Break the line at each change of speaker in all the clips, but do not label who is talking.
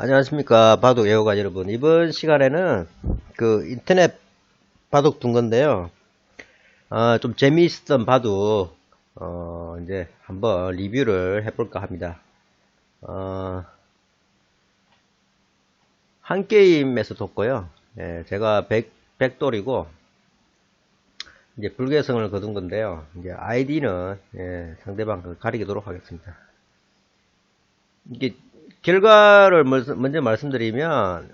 안녕하십니까. 바둑 애호가 여러분. 이번 시간에는 그 인터넷 바둑 둔 건데요. 좀 재미있었던 바둑, 이제 한번 리뷰를 해볼까 합니다. 한 게임에서 뒀고요. 예, 제가 백돌이고, 이제 불계성을 거둔 건데요. 이제 아이디는, 상대방 그 가리도록 하겠습니다. 이게 결과를 먼저 말씀드리면,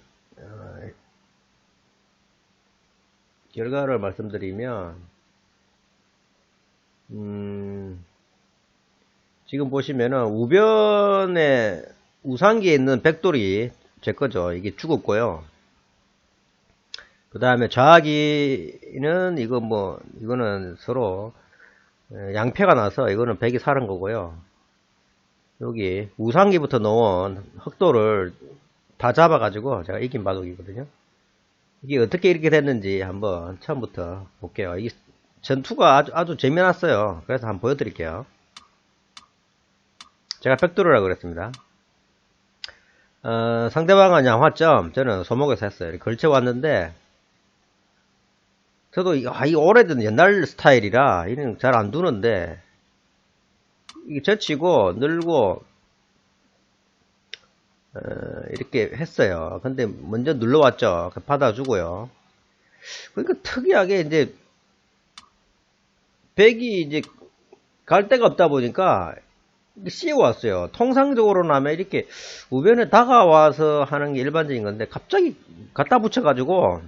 지금 보시면은 우변에 우상기에 있는 백돌이 제 거죠. 이게 죽었고요. 그 다음에 좌기는 이거는 서로 양패가 나서 이거는 백이 살은 거고요. 여기 우상기부터 놓은 흑돌을 다 잡아가지고 제가 이긴 바둑이거든요. 이게 어떻게 이렇게 됐는지 한번 처음부터 볼게요. 이 전투가 아주 재미났어요. 그래서 한번 보여드릴게요. 제가 백두르라고 그랬습니다. 상대방은 양화점, 저는 소목에서 했어요. 이렇게 걸쳐왔는데, 저도 이 오래된 옛날 스타일이라 이는 잘 안 두는데, 이게 젖히고 늘고 이렇게 했어요. 근데 먼저 눌러왔죠. 받아주고요. 그러니까 특이하게 이제 백이 이제 갈 데가 없다 보니까 씌워왔어요. 통상적으로는 하면 이렇게 우변에 다가와서 하는 게 일반적인 건데 갑자기 갖다 붙여가지고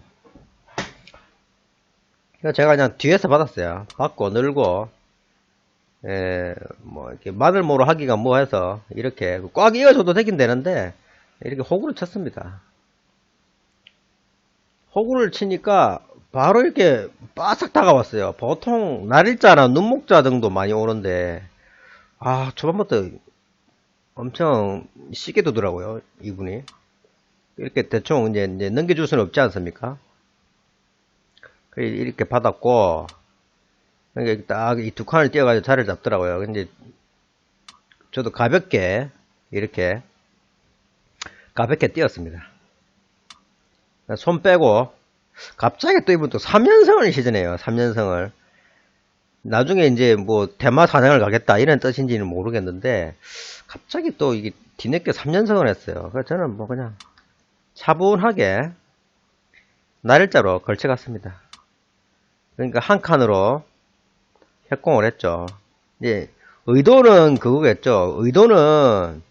제가 그냥 뒤에서 받았어요. 받고 늘고 뭐 이렇게 마늘모로 하기가 뭐해서 이렇게 꽉 이어줘도 되긴 되는데 이렇게 호구를 쳤습니다. 호구를 치니까 바로 이렇게 바싹 다가왔어요. 보통 날일자나 눈목자 정도 많이 오는데 초반부터 엄청 시게 두더라고요, 이분이. 이렇게 대충 이제 넘겨줄 수는 없지 않습니까? 이렇게 받았고, 그러니까 딱 이 두 칸을 띄어가지고 자리를 잡더라고요. 근데 저도 가볍게, 이렇게, 가볍게 띄었습니다. 손 빼고, 갑자기 또 이분 또 3연승을 시전해요, 3연승을. 나중에 이제 뭐 대마 사냥을 가겠다 이런 뜻인지는 모르겠는데 갑자기 또 이게 뒤늦게 3연승을 했어요. 그래서 저는 뭐 그냥 차분하게 날일자로 걸쳐갔습니다. 그러니까 한 칸으로 협공을 했죠. 이제 의도는 그거겠죠. 의도는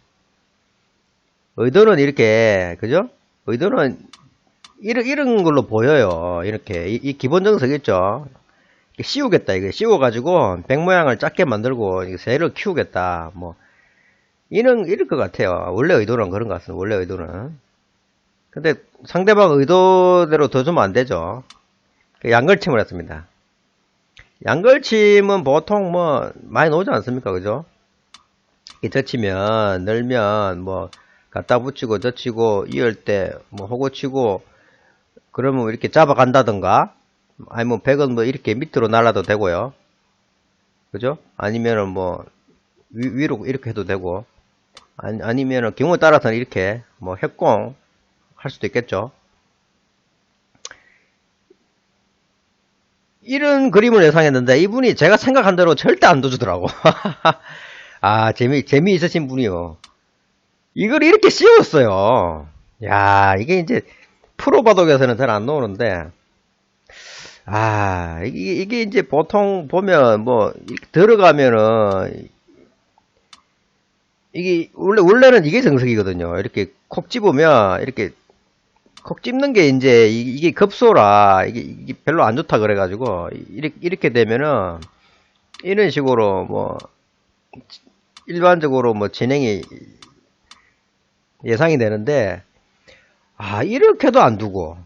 이렇게 그죠? 의도는 이런 걸로 보여요. 이렇게 이 기본 정석 있죠. 씌우겠다 이거 씌워가지고 백 모양을 작게 만들고 새를 키우겠다 뭐 이럴 것 같아요. 원래 의도는 그런 것 같습니다. 원래 의도는. 근데 상대방 의도대로 더 주면 안 되죠. 양걸침을 했습니다. 양걸침은 보통 뭐 많이 나오지 않습니까? 그죠? 젖히면 늘면 뭐 갖다 붙이고 젖히고 이을 때 뭐 호구 치고 그러면 이렇게 잡아간다던가 아니면 백은 뭐 이렇게 밑으로 날라도 되고요. 그죠? 아니면은 뭐 위로 이렇게 해도 되고 아니면은 경우에 따라서는 이렇게 뭐 협공 할 수도 있겠죠. 이런 그림을 예상했는데 이분이 제가 생각한 대로 절대 안 둬주더라고. 재미있으신 분이요. 이걸 이렇게 씌웠어요. 야, 이게 이제 프로 바둑에서는 잘 안 나오는데 이게 이제 보통 보면 뭐 들어가면은 이게 원래는 이게 정석이거든요. 이렇게 콕 집으면 이렇게 콕 집는 게 이제 이게 급소라 이게 별로 안 좋다 그래가지고 이렇게 되면은 이런 식으로 뭐 일반적으로 뭐 진행이 예상이 되는데 이렇게도 안 두고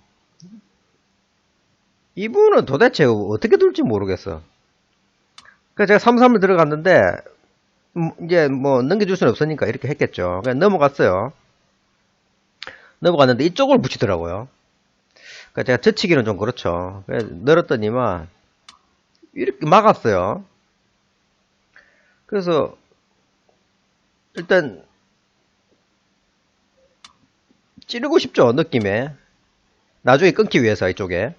이분은 도대체 어떻게 둘지 모르겠어. 그래서 제가 3-3을 들어갔는데 이제 뭐 넘겨줄 수는 없으니까 이렇게 했겠죠. 그냥 넘어갔어요. 넘어갔는데 이쪽을 붙이더라고요. 그러니까 제가 젖히기는 좀 그렇죠. 늘었더니만 이렇게 막았어요. 그래서 일단 찌르고 싶죠, 느낌에. 나중에 끊기 위해서 이쪽에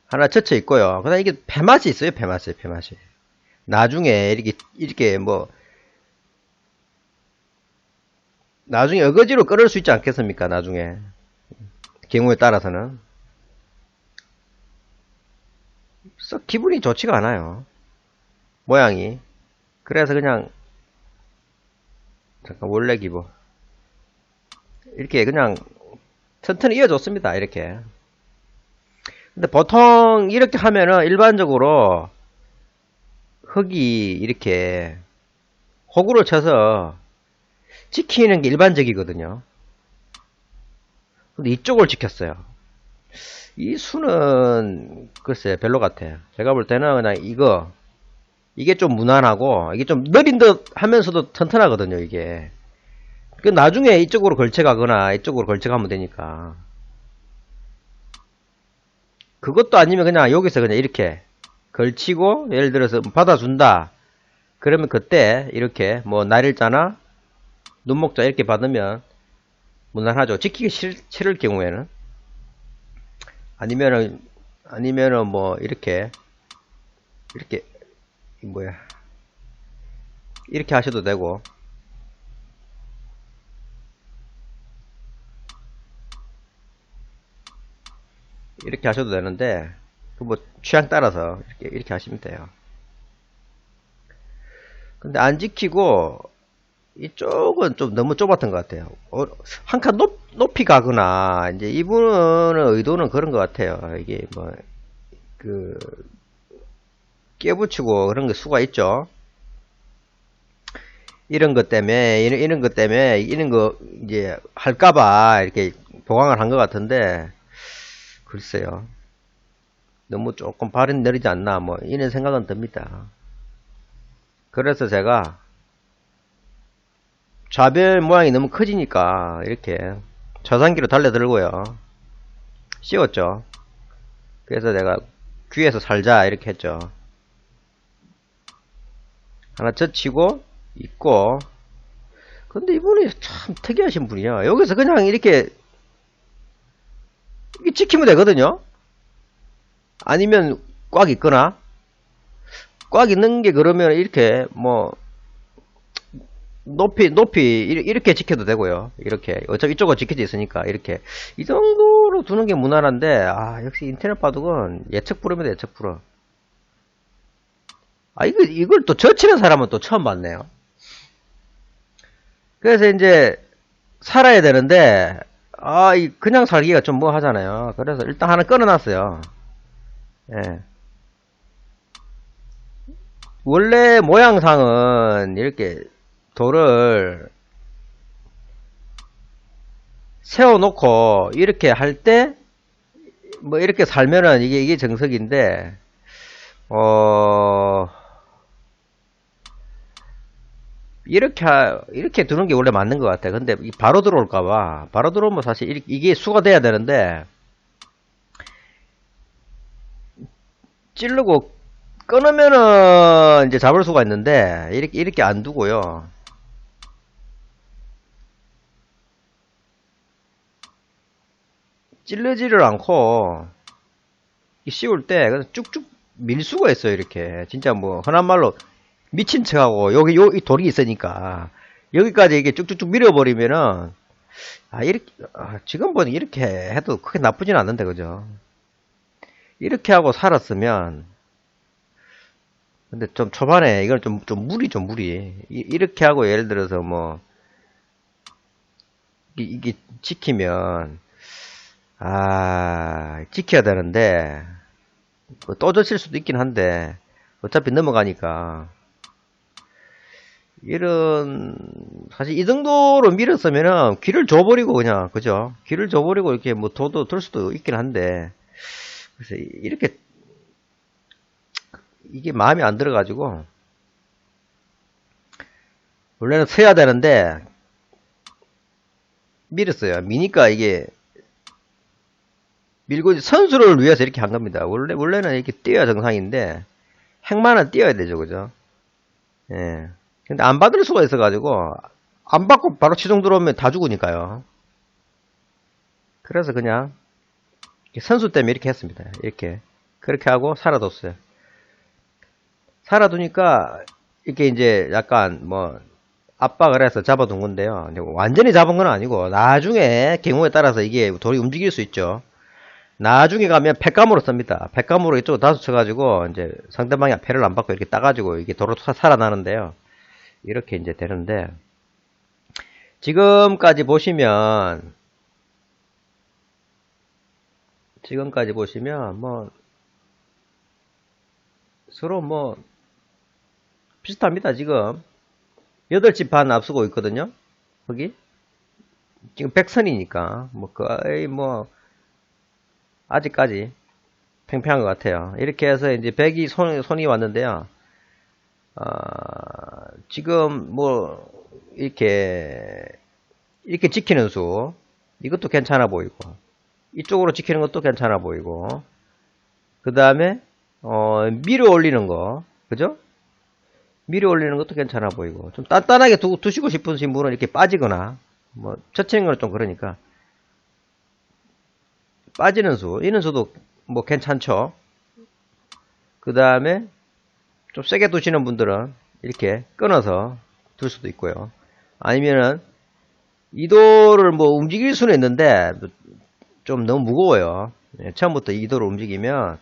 하나 젖혀 있고요. 그다음 이게 배맛이 있어요, 배맛이. 나중에 이렇게 뭐 나중에 어거지로 끓을 수 있지 않겠습니까? 나중에 경우에 따라서는 썩 기분이 좋지가 않아요, 모양이. 그래서 그냥 잠깐 원래 기분 이렇게 그냥 튼튼히 이어줬습니다, 이렇게. 근데 보통 이렇게 하면은 일반적으로 흙이 이렇게 호구를 쳐서 지키는 게 일반적이거든요. 근데 이쪽을 지켰어요. 이 수는 글쎄 별로 같아요. 제가 볼 때는 그냥 이게 좀 무난하고 이게 좀 느린 듯 하면서도 튼튼하거든요, 이게. 그 나중에 이쪽으로 걸쳐가거나 이쪽으로 걸쳐가면 되니까. 그것도 아니면 그냥 여기서 그냥 이렇게 걸치고 예를 들어서 받아준다 그러면 그때 이렇게 뭐 날일자나 눈목자 이렇게 받으면 무난하죠. 지키기 싫을 경우에는. 아니면은 뭐 이렇게 뭐야 이렇게 하셔도 되고. 이렇게 하셔도 되는데 그 뭐 취향 따라서 이렇게 하시면 돼요. 근데 안 지키고 이쪽은 좀 너무 좁았던 것 같아요. 한 칸 높이 가거나 이제 이분은 의도는 그런 것 같아요. 이게 뭐 그 깨붙이고 그런 게 수가 있죠. 이런 것 때문에 이런 거 이제 할까봐 이렇게 보강을 한 것 같은데 글쎄요. 너무 조금 발이 느리지 않나 뭐 이런 생각은 듭니다. 그래서 제가 좌별 모양이 너무 커지니까 이렇게 저산기로 달려들고요. 씌웠죠. 그래서 내가 귀에서 살자 이렇게 했죠. 하나 젖히고 있고. 근데 이분이 참 특이하신 분이야. 여기서 그냥 이렇게 지키면 되거든요. 아니면 꽉 있거나 꽉 있는 게 그러면 이렇게 뭐 높이 이렇게 지켜도 되고요. 이렇게 어차피 이쪽은 지켜져 있으니까 이렇게 이 정도로 두는 게 무난한데 역시 인터넷 바둑은 예측 불허입니다. 예측 불허. 이걸 또 젖히는 사람은 또 처음 봤네요. 그래서 이제 살아야 되는데 그냥 살기가 좀 뭐 하잖아요. 그래서 일단 하나 끊어놨어요. 예. 원래 모양상은 이렇게 돌을 세워놓고 이렇게 할 때 뭐 이렇게 살면은 이게 정석인데 이렇게 두는 게 원래 맞는 것 같아. 근데 바로 들어올까봐. 바로 들어오면 사실 이게 수가 돼야 되는데 찌르고 끊으면은 이제 잡을 수가 있는데 이렇게 안 두고요. 찌르지를 않고 씌울 때 그냥 쭉쭉 밀 수가 있어요. 이렇게 진짜 뭐 흔한 말로 미친 척하고 이 돌이 있으니까 여기까지 이게 쭉쭉쭉 밀어버리면은 이렇게 지금 보니 이렇게 해도 크게 나쁘진 않는데 그죠? 이렇게 하고 살았으면 근데 좀 초반에 이건 좀 무리죠, 무리. 이렇게 하고 예를 들어서 뭐 이게 지키면 지켜야 되는데 또 젖힐 수도 있긴 한데 어차피 넘어가니까 사실 이 정도로 밀었으면은 귀를 줘버리고 그냥 그죠? 귀를 줘버리고 이렇게 뭐 도도 들 수도 있긴 한데 그래서 이렇게 이게 마음에 안 들어가지고 원래는 서야 되는데 밀었어요. 미니까 이게 밀고 선수를 위해서 이렇게 한 겁니다. 원래는 이렇게 뛰어야 정상인데 행만은 뛰어야 되죠, 그죠? 예. 근데 안 받을 수가 있어가지고 안 받고 바로 치종 들어오면 다 죽으니까요. 그래서 그냥 선수 때문에 이렇게 했습니다. 이렇게 그렇게 하고 살아뒀어요. 살아두니까 이렇게 이제 약간 뭐 압박을 해서 잡아둔 건데요. 완전히 잡은 건 아니고 나중에 경우에 따라서 이게 돌이 움직일 수 있죠. 나중에 가면 팩감으로 씁니다. 팩감으로 이쪽으로 다수 쳐가지고 이제 상대방이 패를 안 받고 이렇게 따가지고 이게 도로 살아나는데요. 이렇게 이제 되는데 지금까지 보시면 뭐 서로 뭐 비슷합니다. 지금 8집 반 앞서고 있거든요. 거기 지금 백선이니까 뭐 거의 뭐 아직까지 팽팽한 것 같아요. 이렇게 해서 이제 백이 손이 왔는데요. 지금 뭐 이렇게 지키는 수 이것도 괜찮아 보이고 이쪽으로 지키는 것도 괜찮아 보이고 그 다음에 밀어 올리는 거 그죠? 밀어 올리는 것도 괜찮아 보이고 좀 단단하게 두시고 싶으신 분은 이렇게 빠지거나 뭐 젖히는 건 좀 그러니까 빠지는 수 이런 수도 뭐 괜찮죠. 그 다음에 좀 세게 두시는 분들은 이렇게 끊어서 둘 수도 있고요. 아니면은 이도를 뭐 움직일 수는 있는데 좀 너무 무거워요. 처음부터 이도를 움직이면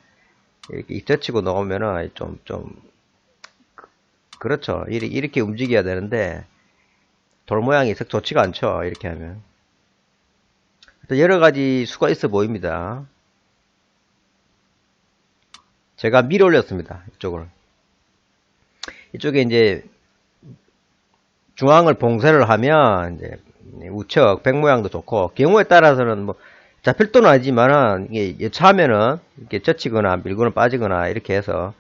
이렇게 젖히고 넣으면은 좀 그렇죠. 이렇게 움직여야 되는데 돌 모양이 썩 좋지가 않죠. 이렇게 하면 여러 가지 수가 있어 보입니다. 제가 밀어 올렸습니다. 이쪽에 이제 중앙을 봉쇄를 하면 이제 우측 백 모양도 좋고 경우에 따라서는 뭐 잡힐 돈은 아니지만은 이게 여차하면은 이렇게 젖히거나 밀거나 빠지거나 이렇게 해서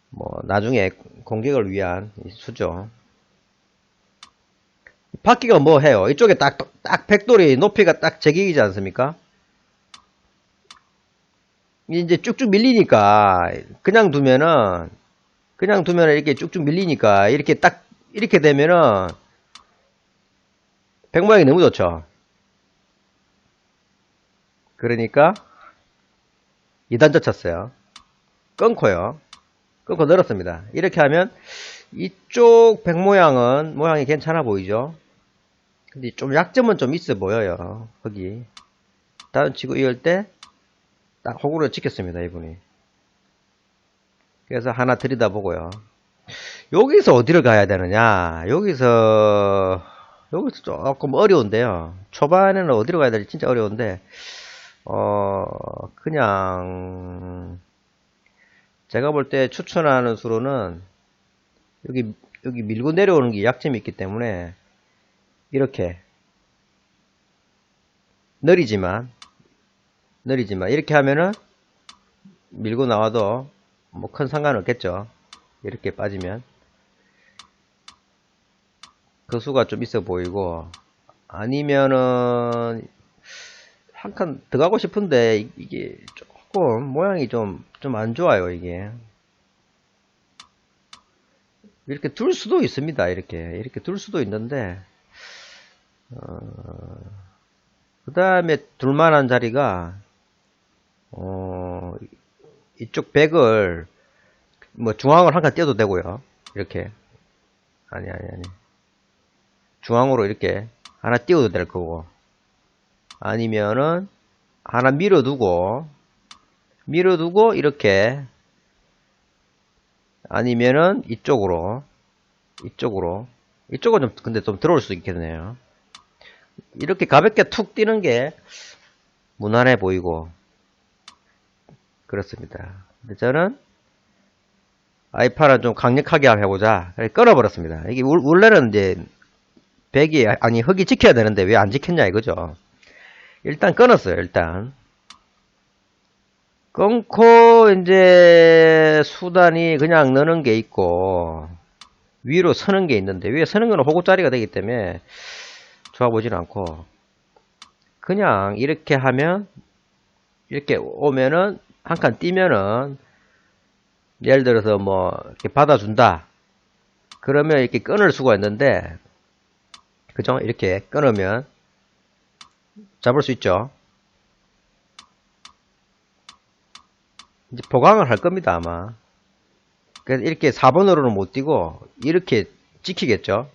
뭐 나중에 공격을 위한 수죠. 바퀴가 뭐 해요? 이쪽에 딱 백돌이 높이가 딱 제격이지 않습니까? 이제 쭉쭉 밀리니까 그냥 두면은 이렇게 쭉쭉 밀리니까 이렇게 되면은 백 모양이 너무 좋죠. 그러니까 2단자 쳤어요. 끊고요. 끊고 늘었습니다. 이렇게 하면 이쪽 백 모양이 괜찮아 보이죠? 근데 좀 약점은 좀 있어 보여요. 거기 다운 치고 이을 때 딱 호구를 지켰습니다. 이분이. 그래서 하나 들여다보고요. 여기서 어디를 가야 되느냐? 여기서 조금 어려운데요. 초반에는 어디로 가야 될지 진짜 어려운데 그냥 제가 볼 때 추천하는 수로는 여기 밀고 내려오는 게 약점이 있기 때문에 이렇게 느리지만 이렇게 하면은 밀고 나와도 뭐 큰 상관 없겠죠. 이렇게 빠지면 그 수가 좀 있어 보이고 아니면은 한 칸 더 가고 싶은데 이게 조금 모양이 좀 안 좋아요. 이게 이렇게 둘 수도 있습니다. 이렇게 둘 수도 있는데 그 다음에 둘만한 자리가 이쪽 백을 뭐 중앙으로 한 칸 띄워도 되고요. 이렇게 아니 중앙으로 이렇게 하나 띄워도 될 거고 아니면은 하나 밀어두고 이렇게 아니면은 이쪽은 좀 근데 좀 들어올 수 있겠네요. 이렇게 가볍게 툭 뛰는 게 무난해 보이고 그렇습니다. 근데 저는 아이파를 좀 강력하게 해보자. 끊어버렸습니다. 이게 원래는 이제 흙이 지켜야 되는데 왜 안 지켰냐 이거죠. 일단 끊었어요. 일단 끊고 이제 수단이 그냥 넣는 게 있고 위로 서는 게 있는데 위에 서는 거는 호구자리가 되기 때문에 좋아 보지는 않고 그냥 이렇게 하면 이렇게 오면은 한 칸 뛰면은 예를 들어서 뭐 이렇게 받아준다 그러면 이렇게 끊을 수가 있는데 그죠? 이렇게 끊으면 잡을 수 있죠. 이제 보강을 할 겁니다, 아마. 그래서 이렇게 4번으로는 못 뛰고, 이렇게 찍히겠죠.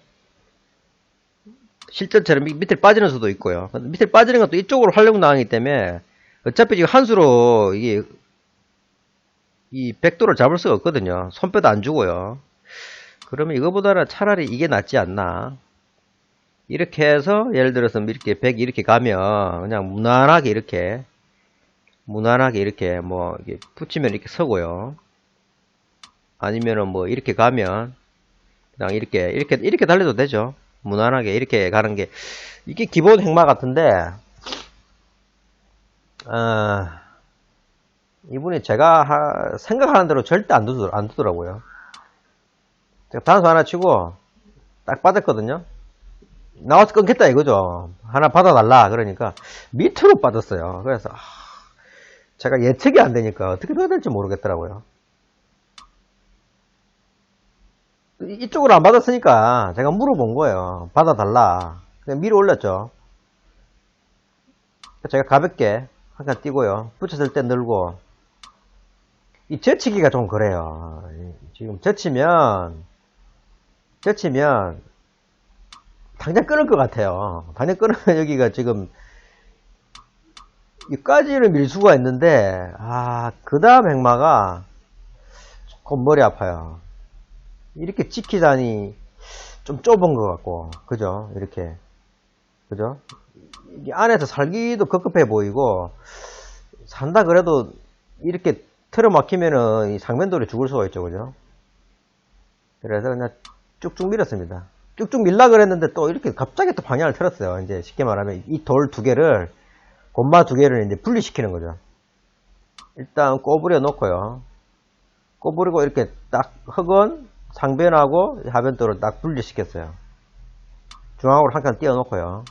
실전처럼 밑에 빠지는 수도 있고요. 밑에 빠지는 것도 이쪽으로 활용 나가기 때문에, 어차피 지금 한 수로, 이 백도를 잡을 수가 없거든요. 손빼도 안 주고요. 그러면 이거보다는 차라리 이게 낫지 않나. 이렇게 해서, 예를 들어서 이렇게 100 이렇게 가면, 그냥 무난하게 이렇게, 뭐, 이렇게 붙이면 이렇게 서고요. 아니면은 뭐, 이렇게 가면, 그냥 이렇게 달려도 되죠. 무난하게 이렇게 가는 게, 이게 기본 행마 같은데, 이분이 제가 생각하는 대로 절대 안 두더라고요. 제가 단수 하나 치고, 딱 빠졌거든요. 나와서 끊겠다 이거죠. 하나 받아달라. 그러니까, 밑으로 빠졌어요. 그래서, 제가 예측이 안 되니까 어떻게 해야 될지 모르겠더라고요. 이쪽으로 안 받았으니까 제가 물어본 거예요. 받아달라. 그냥 밀어 올렸죠. 제가 가볍게 한 칸 띄고요. 붙였을 때 늘고. 이 젖히기가 좀 그래요. 지금 젖히면 당장 끊을 것 같아요. 당장 끊으면 여기가 지금 여기까지는 밀 수가 있는데, 그 다음 행마가 조금 머리 아파요. 이렇게 찍히다니 좀 좁은 것 같고, 그죠? 이렇게, 그죠? 이게 안에서 살기도 급급해 보이고, 산다 그래도 이렇게 틀어막히면은 이 상면돌이 죽을 수가 있죠, 그죠? 그래서 그냥 쭉쭉 밀었습니다. 쭉쭉 밀라 그랬는데 또 이렇게 갑자기 또 방향을 틀었어요. 이제 쉽게 말하면 이 돌 두 개를, 곰마 두 개를 이제 분리시키는 거죠. 일단 꼬부려 놓고요. 꼬부리고 이렇게 딱 흙은 상변하고 하변도를 딱 분리시켰어요. 중앙으로 한 칸 띄워 놓고요.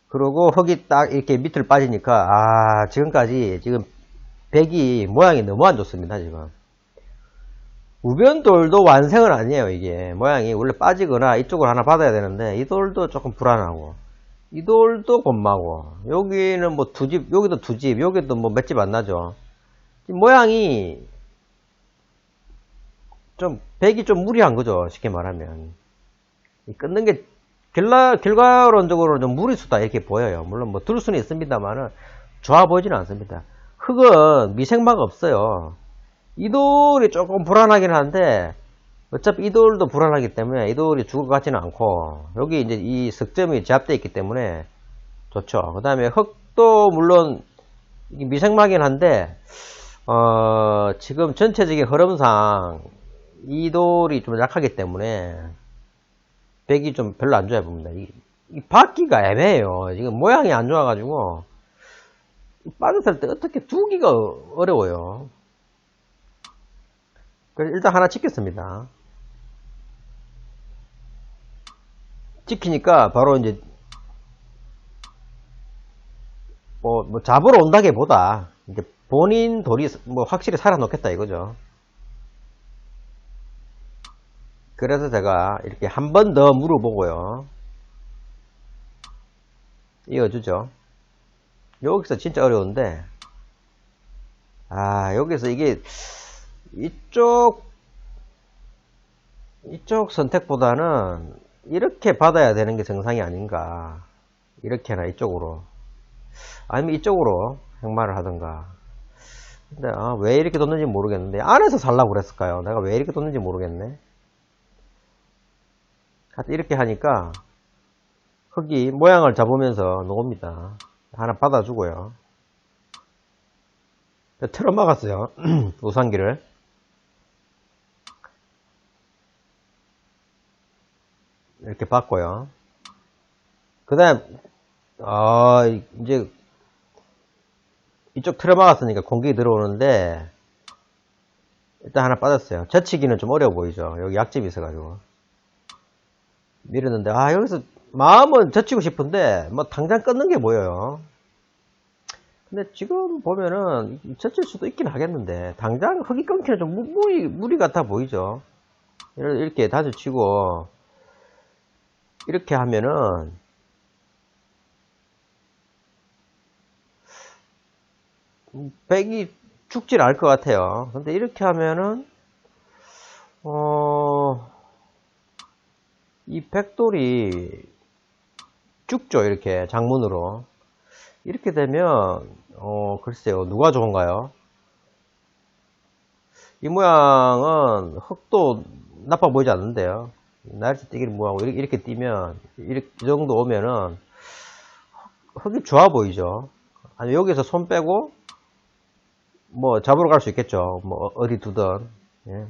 그리고 흙이 딱 이렇게 밑으로 빠지니까, 지금까지 지금 백이 모양이 너무 안 좋습니다, 지금. 우변돌도 완성은 아니에요, 이게. 모양이 원래 빠지거나 이쪽으로 하나 받아야 되는데, 이 돌도 조금 불안하고, 이 돌도 곤마고, 여기는 뭐 두 집, 여기도 두 집, 여기도 뭐 몇 집 안 나죠. 모양이 좀, 백이 좀 무리한 거죠, 쉽게 말하면. 끊는 게 결과론적으로 좀 무리수다 이렇게 보여요. 물론 뭐 들 수는 있습니다만은 좋아 보이지는 않습니다. 흙은 미생마가 없어요. 이 돌이 조금 불안하긴 한데 어차피 이 돌도 불안하기 때문에 이 돌이 죽을 것 같지는 않고, 여기 이제 이 석점이 제압되어 있기 때문에 좋죠. 그 다음에 흙도 물론 미생마긴 한데 지금 전체적인 흐름상 이 돌이 좀 약하기 때문에 백이 좀 별로 안 좋아 보입니다. 이 받기가 애매해요. 지금 모양이 안 좋아가지고 빠졌을 때 어떻게 두기가 어려워요. 그래서 일단 하나 찍겠습니다. 찍히니까 바로 이제 뭐 잡으러 온다기보다 이제 본인 돌이 뭐 확실히 살아놓겠다 이거죠. 그래서 제가 이렇게 한 번 더 물어보고요. 이어주죠. 여기서 진짜 어려운데, 여기서 이게 이쪽 선택보다는 이렇게 받아야 되는 게 정상이 아닌가. 이렇게나 이쪽으로. 아니면 이쪽으로 행마를 하든가. 근데 왜 이렇게 뒀는지 모르겠는데, 안에서 살라고 그랬을까요? 내가 왜 이렇게 뒀는지 모르겠네. 이렇게 하니까 흙이 모양을 잡으면서 녹습니다. 하나 받아주고요. 틀어 막았어요. 우산기를. 이렇게 받고요. 그 다음 이제 이쪽 틀어 막았으니까 공기 들어오는데 일단 하나 빠졌어요. 젖히기는 좀 어려워 보이죠. 여기 약집이 있어가지고 밀었는데, 여기서 마음은 젖히고 싶은데 뭐 당장 끊는 게 보여요. 근데 지금 보면은 젖힐 수도 있긴 하겠는데 당장 흙이 끊기는 좀 무리 같아 보이죠. 이렇게 다져치고 이렇게 하면은 백이 죽질 않을 것 같아요. 근데 이렇게 하면은 이 백돌이 죽죠. 이렇게 장문으로. 이렇게 되면 글쎄요, 누가 좋은가요? 이 모양은 흑도 나빠 보이지 않는데요. 날씨 뛰기를 뭐하고 이렇게 뛰면 이 정도 오면은 흑이 좋아 보이죠. 아니 여기서 손 빼고 뭐 잡으러 갈 수 있겠죠. 뭐 어디 두든, 예.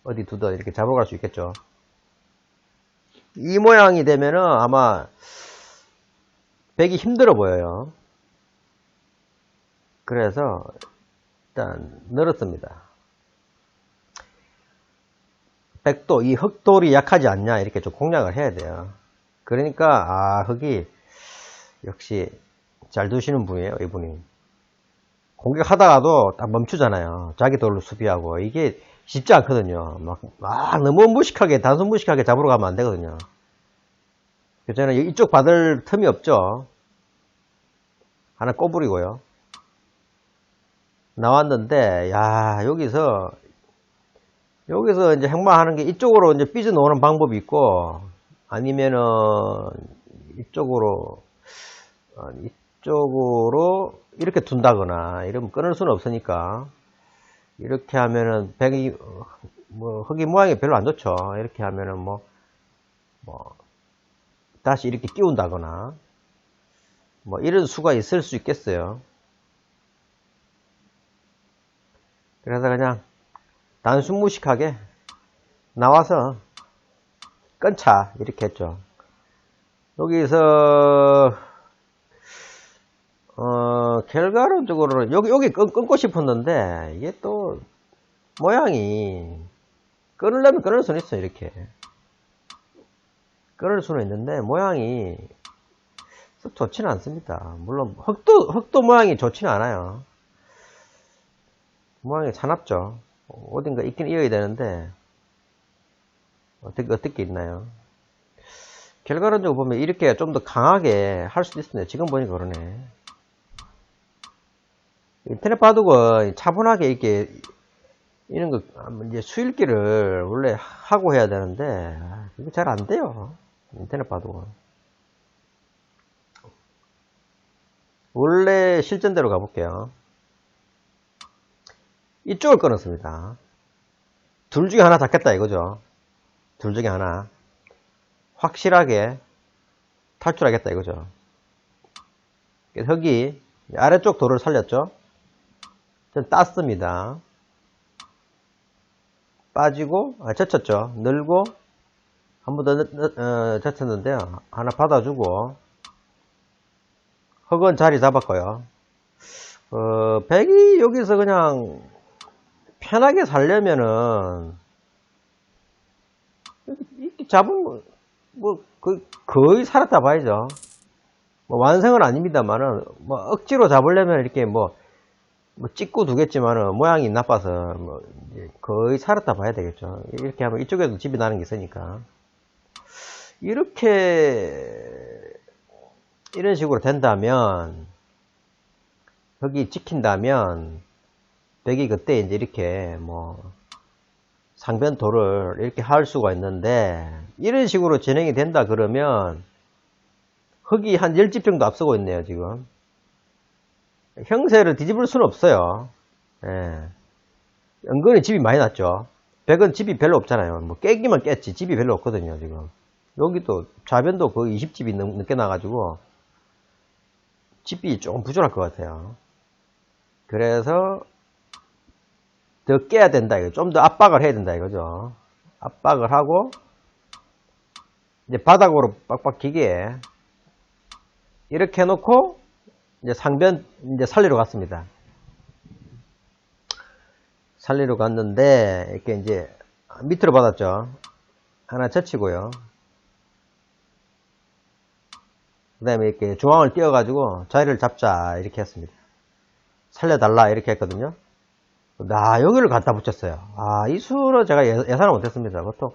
어디 두든 이렇게 잡으러 갈 수 있겠죠. 이 모양이 되면은 아마 백이 힘들어 보여요. 그래서 일단 늘었습니다. 백도 이 흑돌이 약하지 않냐 이렇게 좀 공략을 해야 돼요. 그러니까 흑이 역시 잘 두시는 분이에요. 이분이 공격하다가도 딱 멈추잖아요. 자기 돌로 수비하고. 이게 쉽지 않거든요. 막 너무 무식하게 단순 무식하게 잡으러 가면 안 되거든요. 그래서 저는 이쪽 받을 틈이 없죠. 하나 꼬부리고요. 나왔는데 야 여기서 이제 행마하는 게 이쪽으로 이제 삐져 나오는 방법이 있고, 아니면은 이쪽으로 이렇게 둔다거나 이러면 끊을 수는 없으니까 이렇게 하면은 백이 뭐 흑이 모양이 별로 안 좋죠. 이렇게 하면은 뭐 다시 이렇게 끼운다거나 뭐 이런 수가 있을 수 있겠어요. 그래서 그냥 단순 무식하게 나와서 끊자 이렇게 했죠. 여기서 결과론적으로는 여기 끊고 싶었는데 이게 또 모양이 끊으려면 끊을 수는 있어요. 이렇게 끊을 수는 있는데 모양이 썩 좋지는 않습니다. 물론 흑도 모양이 좋지는 않아요. 모양이 사납죠. 어딘가 있긴 이어야 되는데 어떻게 있나요? 결과론적으로 보면 이렇게 좀 더 강하게 할 수도 있었네요. 지금 보니까 그러네. 인터넷 바둑은 차분하게 이렇게 이런 거 이제 수읽기를 원래 하고 해야 되는데 그게 잘 안 돼요. 인터넷 바둑은 원래 실전대로 가볼게요. 이쪽을 끊었습니다. 둘 중에 하나 잡겠다 이거죠. 둘 중에 하나 확실하게 탈출하겠다 이거죠. 흑이 아래쪽 돌을 살렸죠. 좀 땄습니다. 빠지고 젖혔죠. 늘고 한 번 더 젖혔는데요. 하나 받아주고 흑은 자리 잡았고요. 백이 여기서 그냥 편하게 살려면은 이렇게 잡으면 거의 살았다 봐야죠. 뭐 완성은 아닙니다만은 뭐 억지로 잡으려면 이렇게 뭐 찍고 두겠지만은 모양이 나빠서 뭐 거의 살았다 봐야 되겠죠. 이렇게 하면 이쪽에도 집이 나는 게 있으니까 이런 식으로 된다면 여기 찍힌다면 백이 그때 이제 이렇게 뭐 상변도를 이렇게 할 수가 있는데 이런 식으로 진행이 된다 그러면 흑이 한 10집 정도 앞서고 있네요. 지금 형세를 뒤집을 수는 없어요. 예. 은근히 집이 많이 났죠. 백은 집이 별로 없잖아요. 뭐 깨기만 깼지 집이 별로 없거든요. 지금 여기도 좌변도 거의 20집이 넘게 나가지고 집이 조금 부족할 것 같아요. 그래서 더 깨야 된다 이거. 좀 더 압박을 해야 된다 이거죠. 압박을 하고 이제 바닥으로 빡빡 기게 이렇게 해놓고 이제 상변 이제 살리러 갔습니다. 살리러 갔는데 이렇게 이제 밑으로 받았죠. 하나 젖히고요. 그 다음에 이렇게 중앙을 띄워가지고 자리를 잡자 이렇게 했습니다. 살려달라 이렇게 했거든요. 여기를 갖다 붙였어요. 이 수로 제가 예상을 못했습니다. 보통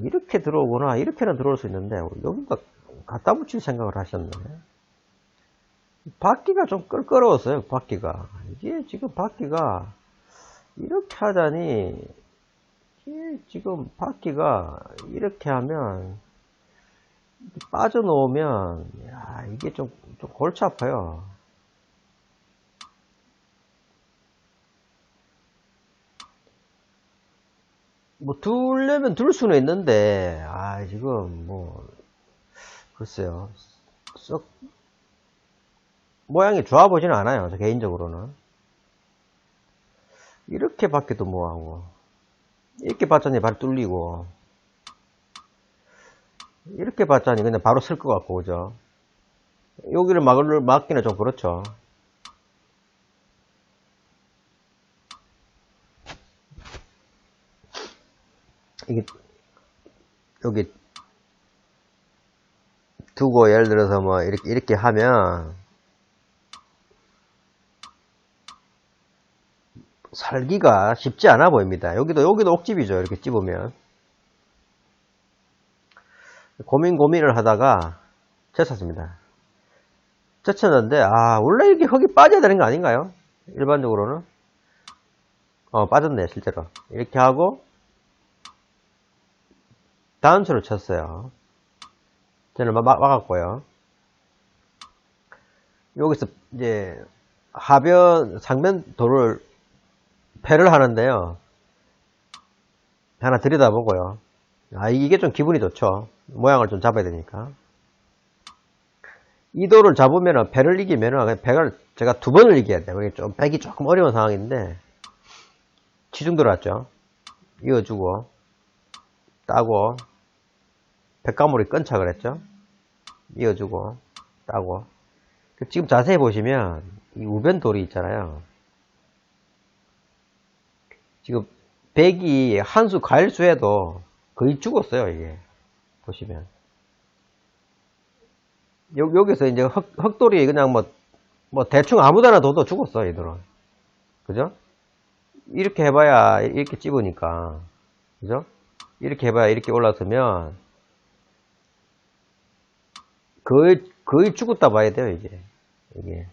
이렇게 들어오구나 이렇게는 들어올 수 있는데 여기가 갖다 붙일 생각을 하셨네. 받기가 좀 껄끄러웠어요. 받기가 이게 지금 받기가 이렇게 하자니 이게 지금 받기가 이렇게 하면 빠져놓으면 야, 이게 좀 골치 아파요. 뭐 둘려면 둘 수는 있는데 지금 뭐 글쎄요 썩 모양이 좋아 보지는 않아요. 저 개인적으로는 이렇게 받기도 뭐하고 이렇게 받자니 발 뚫리고 이렇게 받자니 그냥 바로 쓸 것 같고 그죠. 여기를 막기는 좀 그렇죠. 이게 여기 두고 예를 들어서 뭐 이렇게 하면 살기가 쉽지 않아 보입니다. 여기도 옥집이죠. 이렇게 찝으면 고민을 하다가 쳤었습니다. 쳤었는데 원래 이렇게 흙이 빠져야 되는 거 아닌가요? 일반적으로는 빠졌네 실제로. 이렇게 하고 다운수를 쳤어요. 저는 막았고요. 여기서 이제 하변 상면 도를 패를 하는데요. 하나 들여다보고요. 이게 좀 기분이 좋죠. 모양을 좀 잡아야 되니까. 이 도를 잡으면 패를 이기면 패를 제가 두 번을 이겨야 돼요. 좀 빼기 조금 어려운 상황인데 치중 들어왔죠. 이어주고 따고 백가물이 끈착을 했죠. 이어주고 따고 지금 자세히 보시면 이 우변 돌이 있잖아요. 지금 백이 한 수 과일수에도 거의 죽었어요. 이게 보시면 여기서 이제 흑돌이 그냥 뭐 대충 아무데나 둬도 죽었어 얘들은. 그죠? 이렇게 해봐야 이렇게 찝으니까 그죠? 이렇게 해봐야 이렇게 올라서면 거의 죽었다 봐야 돼요. 이게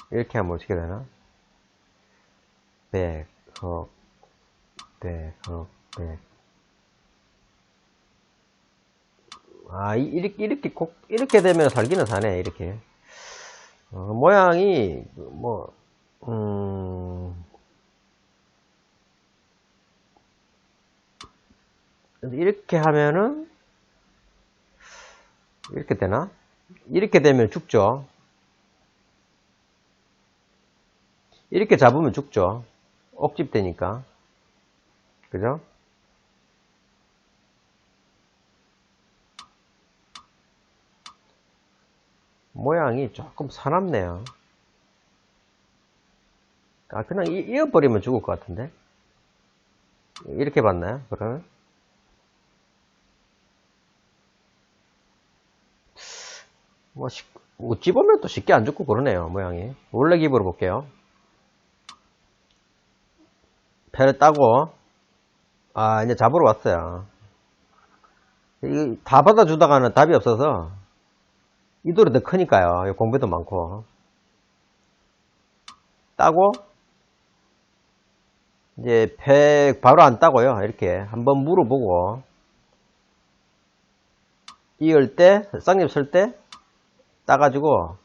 이렇게 하면 어떻게 되나? 백, 흑, 백, 흑, 백. 이렇게 되면 살기는 사네, 이렇게. 모양이, 이렇게 하면은, 이렇게 되나? 이렇게 되면 죽죠. 이렇게 잡으면 죽죠. 억집 되니까. 그죠? 모양이 조금 사납네요. 그냥 이어버리면 죽을 것 같은데? 이렇게 봤나요? 그러면? 찝으면 또 쉽게 안 죽고 그러네요, 모양이. 원래 기부로 볼게요. 패를 따고, 이제 잡으러 왔어요. 다 받아주다가는 답이 없어서, 이 돌이 더 크니까요. 공배도 많고. 따고, 이제 패 바로 안 따고요. 이렇게 한번 물어보고, 이을 때, 쌍잎 쓸 때, 따가지고,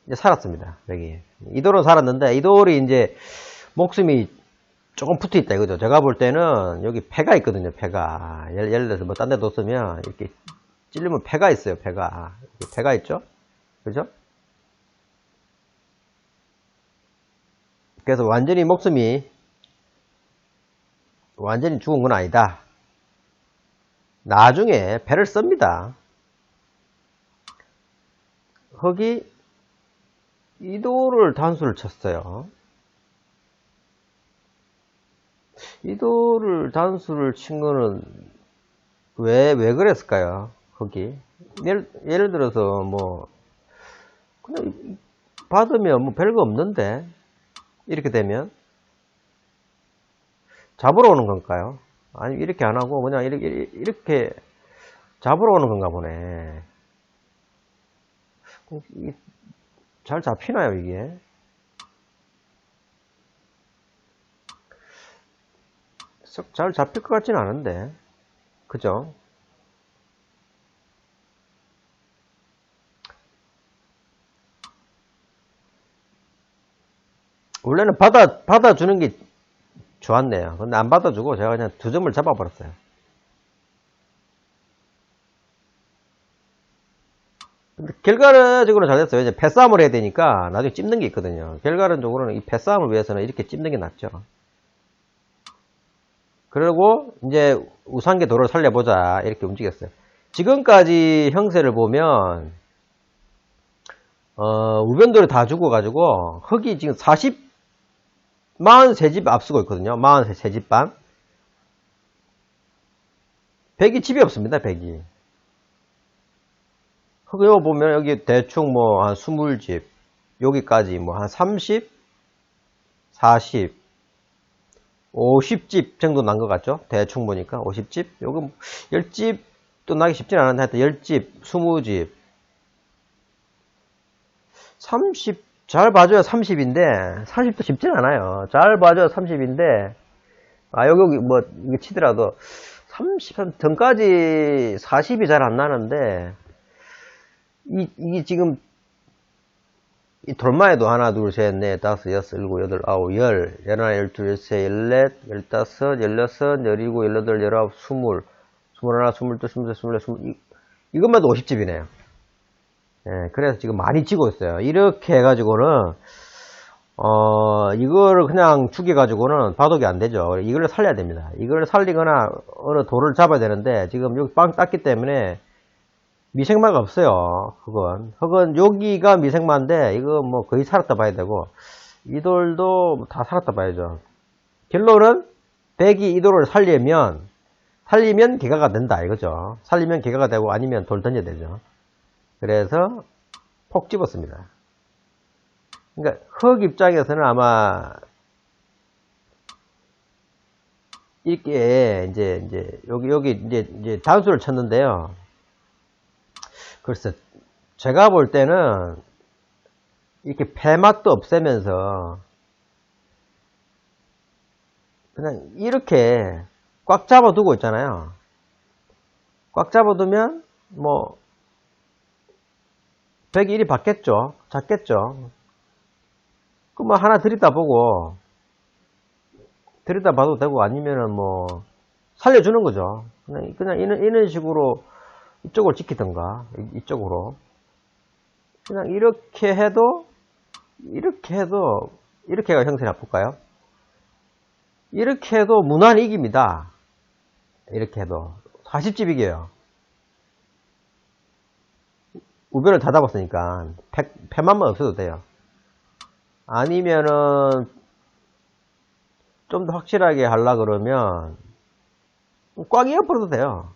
이제 살았습니다. 여기. 이 돌은 살았는데, 이 돌이 이제, 목숨이 조금 붙어 있다 이거죠. 제가 볼 때는 여기 패가 있거든요. 패가 예를 들어서 뭐 딴 데 뒀으면 이렇게 찔리면 패가 있어요. 패가 있죠. 그죠? 그래서 완전히 목숨이 완전히 죽은 건 아니다. 나중에 패를 씁니다. 흑이 이도를 단수를 쳤어요. 이도를 단수를 친 거는 왜 그랬을까요? 거기 예를 들어서 뭐 그냥 받으면 뭐 별거 없는데 이렇게 되면 잡으러 오는 건가요? 아니, 이렇게 안 하고, 그냥 이렇게 잡으러 오는 건가 보네. 잘 잡히나요, 이게? 썩 잘 잡힐 것 같진 않은데. 그죠? 원래는 받아주는 게 좋았네요. 근데 안 받아주고 제가 그냥 2점을 잡아버렸어요. 근데 결과적으로는 잘 됐어요. 이제 패싸움을 해야 되니까 나중에 찝는 게 있거든요. 결과론적으로는 이 패싸움을 위해서는 이렇게 찝는 게 낫죠. 그리고 이제 우상계 도를 살려보자 이렇게 움직였어요. 지금까지 형세를 보면 우변도를 다 죽어가지고 흙이 지금 43집 앞서고 있거든요. 43집 반. 백이 집이 없습니다. 백이. 흙 여기 보면 여기 대충 뭐 한 20집 여기까지 뭐 한 30, 40, 50집 정도 난 것 같죠? 대충 보니까 50집? 요거 10집도 나기 쉽진 않은데 하여튼 10집, 20집 30, 잘 봐줘야 30인데 30도 쉽진 않아요. 잘 봐줘야 30인데 여기 뭐 이게 치더라도 30 전까지 40이 잘 안 나는데 이게 지금 이 돌마에도 하나, 둘, 셋, 넷, 다섯, 여섯, 일곱, 여덟, 아홉, 열, 열하나, 열둘, 열세, 열넷, 열다섯, 열여섯, 열일곱, 열여덟, 열아홉, 스물, 스물하나, 스물둘, 스물셋, 스물넷, 이것만 도 50집이네요. 예, 그래서 지금 많이 치고 있어요. 이렇게 해가지고는, 이거를 그냥 죽여가지고는 바둑이 안 되죠. 이걸 살려야 됩니다. 이걸 살리거나 어느 돌을 잡아야 되는데, 지금 여기 빵 땄기 때문에, 미생마가 없어요. 흙은 여기가 미생마인데 이거 뭐 거의 살았다 봐야 되고 이 돌도 다 살았다 봐야죠. 결론은 백이 이 돌을 살리면 개가가 된다 이거죠. 살리면 개가가 되고 아니면 돌 던져야 되죠. 그래서 폭 집었습니다. 그러니까 흙 입장에서는 아마 이렇게 이제 여기 이제 단수를 쳤는데요. 글쎄, 제가 볼 때는 이렇게 패맛도 없애면서 그냥 이렇게 꽉 잡아두고 있잖아요. 꽉 잡아두면 뭐 백이 이리 받겠죠. 잡겠죠. 그럼 뭐 하나 들여다보고 들여다봐도 되고 아니면은 뭐 살려주는 거죠. 그냥 이런 식으로 이쪽을 지키던가 이쪽으로 그냥 이렇게 해도 이렇게가 형세를 바꿀까요? 이렇게 해도 무난히 이깁니다. 이렇게 해도 40집 이겨요. 우변을 다 잡았으니까 패만만 없어도 돼요. 아니면은 좀 더 확실하게 하려 그러면 꽉 이어버려도 돼요.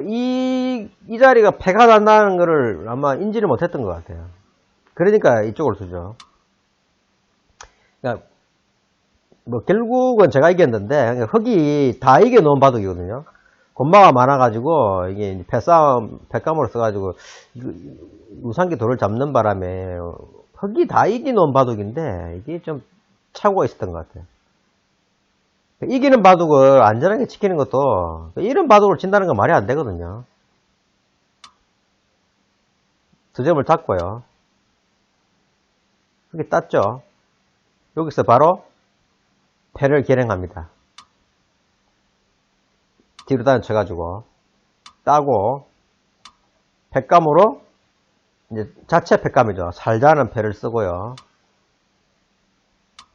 이 자리가 패가 난다는 것을 아마 인지를 못했던 것 같아요. 그러니까 이쪽을 두죠. 그러니까 뭐 결국은 제가 이겼는데 흙이 다 이겨놓은 바둑이거든요. 곤마가 많아가지고 이게 패싸움 패감으로 써가지고 우상기 돌을 잡는 바람에 흙이 다 이겨놓은 바둑인데 이게 좀 착오가 있었던 것 같아요. 이기는 바둑을 안전하게 지키는 것도 이런 바둑을 친다는 건 말이 안 되거든요. 2점을 땄고요. 이렇게 땄죠. 여기서 바로 패를 결행합니다. 뒤로 다쳐가지고 따고 패감으로 이제 자체 패감이죠. 살자는 패를 쓰고요.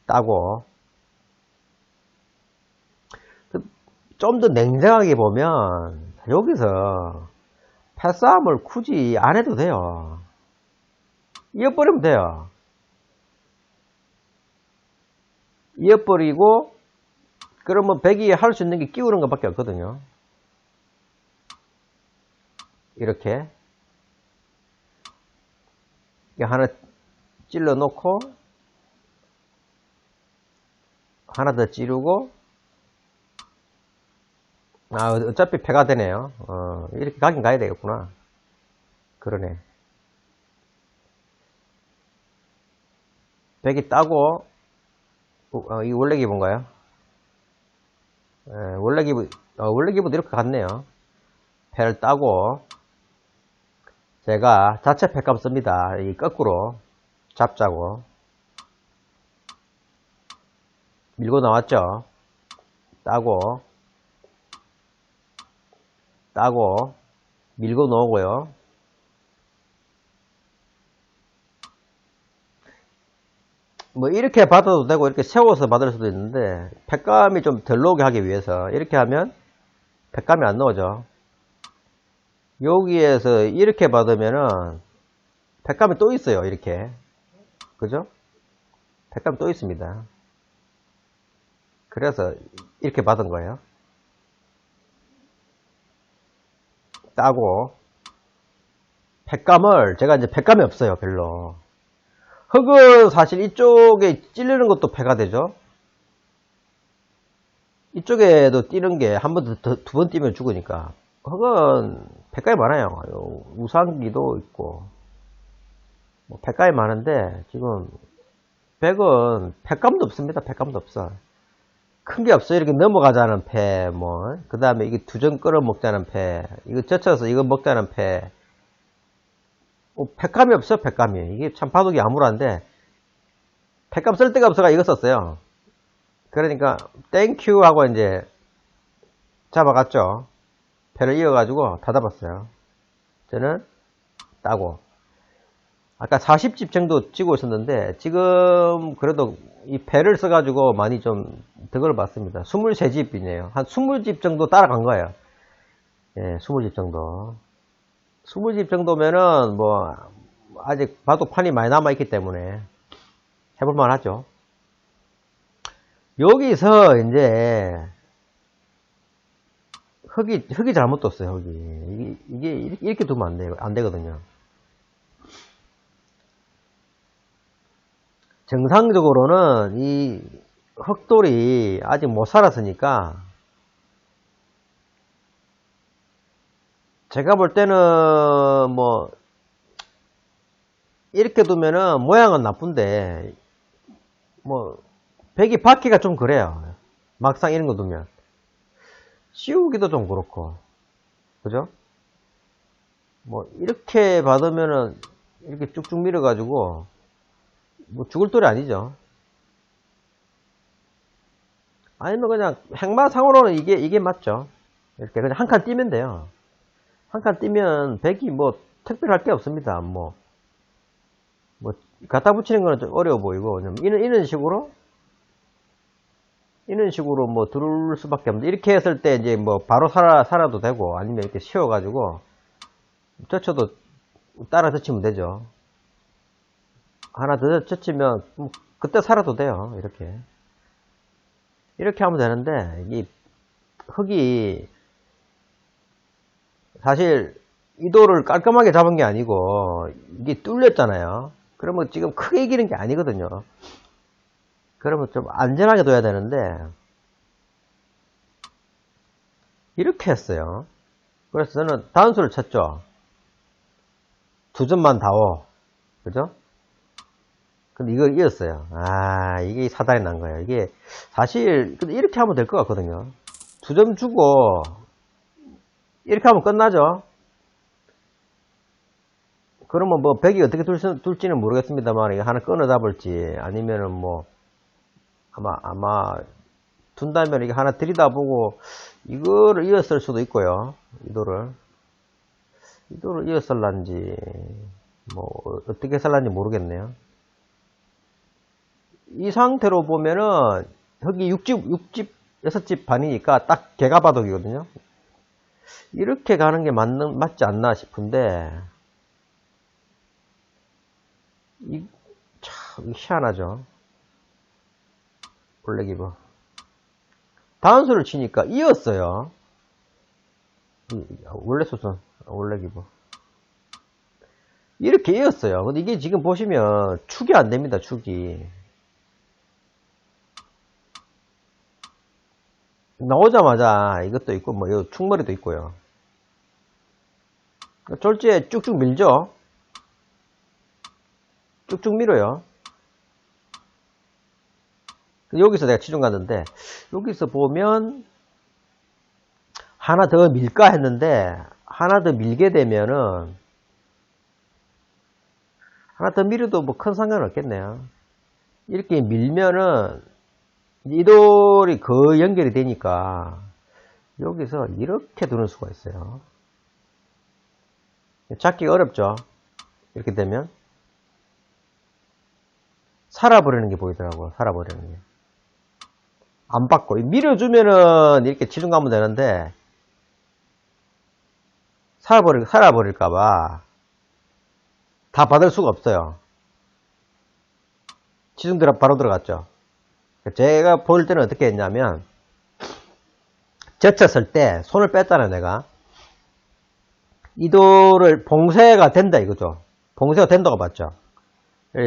따고 좀 더 냉정하게 보면 여기서 패싸움을 굳이 안 해도 돼요. 이어버리면 돼요. 이어버리고 그러면 백이 할 수 있는 게 끼우는 것밖에 없거든요. 이렇게 하나 찔러 놓고 하나 더 찌르고, 아, 어차피 패가 되네요. 이렇게 가긴 가야 되겠구나. 그러네. 백이 따고, 이 원래 기본가요? 원래 기본, 원래 기본도 이렇게 갔네요. 패를 따고, 제가 자체 패값 씁니다. 이 거꾸로 잡자고. 밀고 나왔죠? 따고, 밀고 넣고요. 뭐 이렇게 받아도 되고 이렇게 세워서 받을 수도 있는데 패감이 좀 덜 나오게 하기 위해서 이렇게 하면 패감이 안 나오죠. 여기에서 이렇게 받으면은 패감이 또 있어요. 이렇게, 그죠? 패감이 또 있습니다. 그래서 이렇게 받은 거예요. 따고 패감을 제가 이제 패감이 없어요. 별로. 흙은 사실 이쪽에 찔리는 것도 패가 되죠. 이쪽에도 뛰는 게 한 번 두 번 뛰면 죽으니까. 흙은 패감이 많아요. 우상기도 있고 뭐 패감이 많은데 지금 백은 패감도 없습니다. 패감도 없어. 큰 게 없어요. 이렇게 넘어가자는 패, 뭐, 그 다음에 이게 두점 끌어 먹자는 패, 이거 젖혀서 이거 먹자는 패. 패감이 없어, 패감이. 이게 참 바둑이 암울한데, 패감 쓸 데가 없어가 이거 썼어요. 그러니까, 땡큐 하고 이제, 잡아갔죠. 패를 이어가지고 닫아봤어요. 저는 따고. 아까 40집 정도 찍고 있었는데, 지금 그래도 이 패를 써가지고 많이 좀 득을 봤습니다. 23집이네요. 한 20집 정도 따라간 거예요. 예, 20집 정도. 20집 정도면은 뭐, 아직 바둑판이 많이 남아있기 때문에 해볼만 하죠. 여기서 이제, 흙이 잘못 떴어요, 흙이. 이게 이렇게 두면 안 되거든요. 정상적으로는 이 흑돌이 아직 못 살았으니까 제가 볼 때는 뭐 이렇게 두면은 모양은 나쁜데 뭐 백이 받기가 좀 그래요. 막상 이런 거 두면 씌우기도 좀 그렇고, 그죠? 뭐 이렇게 받으면은 이렇게 쭉쭉 밀어가지고 뭐 죽을 돌이 아니죠. 아니면 그냥 행마상으로는 이게 맞죠. 이렇게 그냥 한 칸 띄면 돼요. 한 칸 띄면 백이 뭐 특별할 게 없습니다. 뭐 갖다 붙이는 거는 좀 어려워 보이고, 이런 식으로 뭐 들을 수밖에 없는데, 이렇게 했을 때 이제 뭐 바로 살아도 되고, 아니면 이렇게 씌워가지고 젖혀도 따라 젖히면 되죠. 하나 더 젖히면 그때 살아도 돼요. 이렇게 하면 되는데, 이 흙이 사실 이 돌을 깔끔하게 잡은 게 아니고 이게 뚫렸잖아요. 그러면 지금 크게 이기는 게 아니거든요. 그러면 좀 안전하게 둬야 되는데 이렇게 했어요. 그래서 저는 단수를 쳤죠. 2점만 다오, 그죠? 근데 이걸 이었어요. 아, 이게 사달이 난 거예요. 이게 사실 이렇게 하면 될 것 같거든요. 2점 주고 이렇게 하면 끝나죠. 그러면 뭐 백이 어떻게 둘지는 모르겠습니다만 하나 끊어 잡을지 아니면은 뭐 아마 둔다면 이게 하나 들이다보고 이거를 이었을 수도 있고요. 이도를 이었을란지 뭐 어떻게 했을란지 모르겠네요. 이 상태로 보면은 흙이 6집 반이니까 딱 개가바둑이거든요. 이렇게 가는 게 맞지 않나 싶은데 참 희한하죠. 원래 기본 단수를 치니까 이었어요. 원래 기본 이렇게 이었어요. 근데 이게 지금 보시면 축이 안 됩니다. 축이 나오자마자 이것도 있고, 뭐, 요 충머리도 있고요. 졸지에 쭉쭉 밀죠? 쭉쭉 밀어요. 여기서 내가 치중 갔는데, 여기서 보면, 하나 더 밀까 했는데, 하나 더 밀게 되면은, 하나 더 밀어도 뭐 큰 상관은 없겠네요. 이렇게 밀면은, 이 돌이 거의 연결이 되니까, 여기서 이렇게 두는 수가 있어요. 잡기가 어렵죠? 이렇게 되면. 살아버리는 게 보이더라고요. 살아버리는 게. 안 받고. 밀어주면은 이렇게 치중 가면 되는데, 살아버릴까봐 다 받을 수가 없어요. 치중 바로 들어갔죠. 제가 볼 때는 어떻게 했냐면, 젖혔을 때 손을 뺐잖아요, 내가. 이 돌을 봉쇄가 된다 이거죠. 봉쇄가 된다고 봤죠.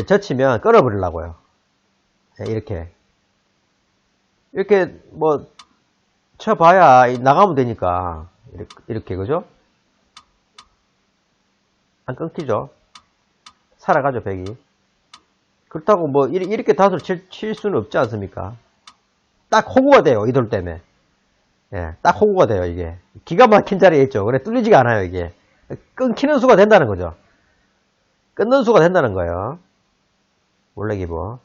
젖히면 끊어버리려고요. 이렇게 뭐 쳐봐야 나가면 되니까 이렇게 그죠? 안 끊기죠. 살아가죠, 백이. 그렇다고 뭐 이렇게 닷을 칠 수는 없지 않습니까? 딱 호구가 돼요, 이 돌 때문에. 예, 딱 호구가 돼요, 이게. 기가 막힌 자리에 있죠. 그래, 뚫리지가 않아요, 이게. 끊기는 수가 된다는 거죠. 끊는 수가 된다는 거예요. 원래 기본.